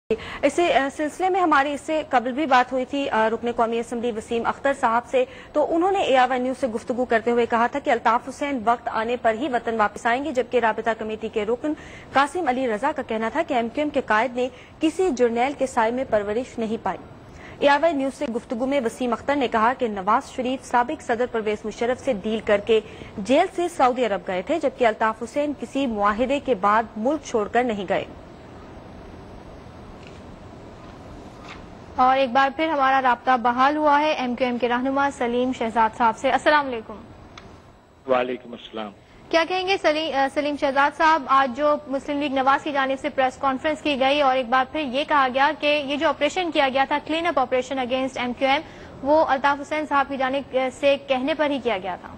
इसी सिलसिले में हमारी इससे कबल भी बात हुई थी रुकन कौमी असम्बली वसीम अख्तर साहब से। तो उन्होंने AIY न्यूज से गुफ्तगू करते हुए कहा था कि अल्ताफ हुसैन वक्त आने पर ही वतन वापस आएंगे, जबकि राबिता कमेटी के रुकन कासिम अली रजा का कहना था कि MQM के कायद ने किसी जर्नैल के साय में परवरिश नहीं पाई। AIY न्यूज से गुफ्तगू में वसीम अख्तर ने कहा कि नवाज शरीफ साबिक सदर परवेज मुशर्रफ से डील करके जेल से सऊदी अरब गए थे, जबकि अल्ताफ हुसैन किसी मुआहिदे के बाद मुल्क छोड़कर नहीं गए। और एक बार फिर हमारा राब्ता बहाल हुआ है MQM के रहनुमा सलीम शहजाद साहब से। अस्सलाम वालेकुम। वालेकुम अस्सलाम। क्या कहेंगे सलीम शहजाद साहब, आज जो मुस्लिम लीग नवाज की जानिब से प्रेस कॉन्फ्रेंस की गई और एक बार फिर ये कहा गया कि ये जो ऑपरेशन किया गया था, clean up operation against MQM, वो अल्ताफ हुसैन साहब की जानिब से कहने पर ही किया गया था।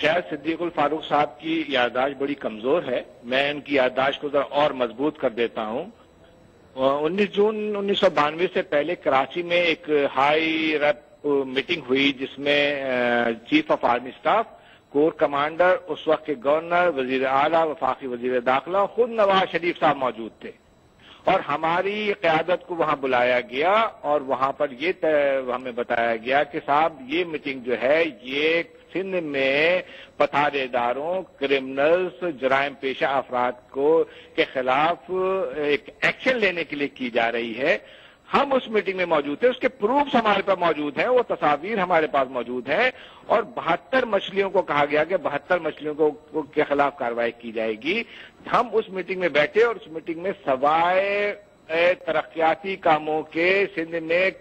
शायद सिद्दीकुल फारूक साहब की याददाश्त बड़ी कमजोर है, मैं उनकी याददाश्त को जरा और मजबूत कर देता हूँ। 19 जून 1992 से पहले कराची में एक हाई रेप मीटिंग हुई जिसमें chief of army staff, core commander, उस वक्त के गवर्नर, वजीर आला, वफाकी वजीर दाखिला, खुद नवाज शरीफ साहब मौजूद थे और हमारी क़यादत को वहां बुलाया गया और वहां पर ये हमें बताया गया कि साहब ये मीटिंग जो है ये सिंध में पथारेदारों, क्रिमिनल्स, जराइम पेशा अफराद के खिलाफ एक एक्शन लेने के लिए की जा रही है। हम उस मीटिंग में मौजूद थे, उसके प्रूफ्स हमारे पास मौजूद हैं, वो तस्वीर हमारे पास मौजूद है और 72 मछलियों को कहा गया कि 72 मछलियों को के खिलाफ कार्रवाई की जाएगी। हम उस मीटिंग में बैठे और उस मीटिंग में सवाए तरक्याती कामों के सिंध में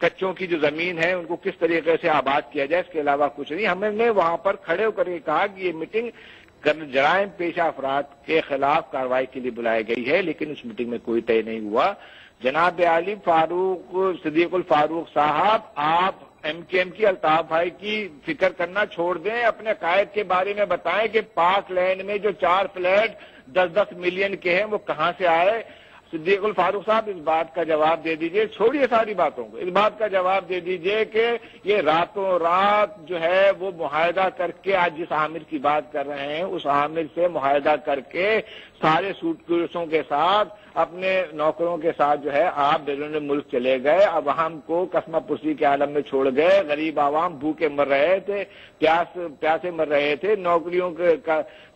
कच्चों की जो जमीन है उनको किस तरीके से आबाद किया जाए, इसके अलावा कुछ नहीं। हमने वहां पर खड़े होकर के कहा कि ये मीटिंग जराइम पेशा अफराद के खिलाफ कार्रवाई के लिए बुलाई गई है, लेकिन उस मीटिंग में कोई तय नहीं हुआ। जनाब आली सिद्दीकुल फारूक साहब, आप MQM की अल्ताफ भाई की फिक्र करना छोड़ दें, अपने कायद के बारे में बताएं कि पाक लैंड में जो 4 फ्लैट 10-10 मिलियन के हैं वो कहां से आए। सिद्दीकुल फारूक साहब, इस बात का जवाब दे दीजिए, छोड़िए सारी बातों को, इस बात का जवाब दे दीजिए कि ये रातों रात जो है वो मुआहदा करके, आज जिस आमिर की बात कर रहे हैं उस आमिर से मुआहदा करके सारे सूटकेसों के साथ अपने नौकरों के साथ जो है आप बैरून मुल्क चले गए, अवाम को कसमापुसी के आलम में छोड़ गए। गरीब आवाम भूखे मर रहे थे, प्यासे मर रहे थे, नौकरियों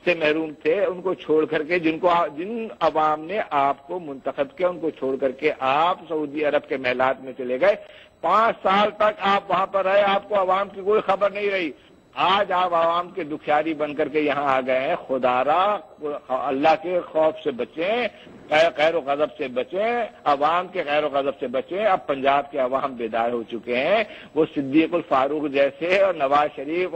से महरूम थे, उनको छोड़ करके जिन अवाम ने आपको मुंतखब किया उनको छोड़ करके आप सऊदी अरब के महलात में चले गए। 5 साल तक आप वहां पर रहे, आपको अवाम की कोई खबर नहीं रही। आज आप आवाम के दुखियारी बनकर के यहाँ आ गए हैं। खुदारा अल्लाह के खौफ से बचें, खैर गजब से बचें, अवाम के खैर गजब से बचें। अब पंजाब के अवाम बेदार हो चुके हैं, वो सिद्दीकुल फारूक जैसे और नवाज शरीफ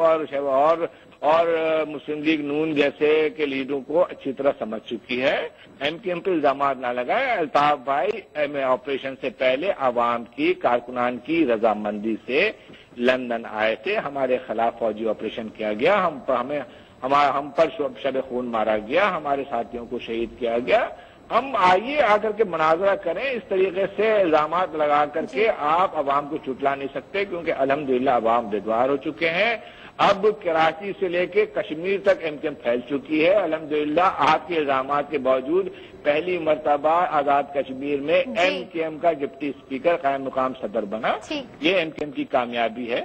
और मुस्लिम लीग नून जैसे के लीडरों को अच्छी तरह समझ चुकी है। MQM पे इल्जाम ना लगाए। अल्ताफ भाई ऑपरेशन से पहले अवाम की कारकुनान की रजामंदी से लंदन आए थे, हमारे खिलाफ फौजी ऑपरेशन किया गया, हम पर शब खून मारा गया, हमारे साथियों को शहीद किया गया। हम आइए आकर के मुनाजरा करें, इस तरीके से इल्जामात लगा करके आप अवाम को चुटला नहीं सकते, क्योंकि अल्हम्दुलिल्लाह अवाम बेदवार हो चुके हैं। अब कराची से लेके कश्मीर तक MQM फैल चुकी है। अल्हम्दुलिल्लाह आपके इल्जामात के बावजूद पहली मर्तबा आजाद कश्मीर में MQM का डिप्टी स्पीकर कायम मुकाम सदर बना। ये MQM की कामयाबी है।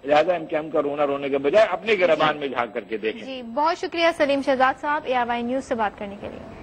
लिहाजा MQM का रोना रोने के बजाय अपने गिरबान में झांक करके देखें। जी, बहुत शुक्रिया सलीम शहजाद साहब AIY न्यूज से बात करने के लिए।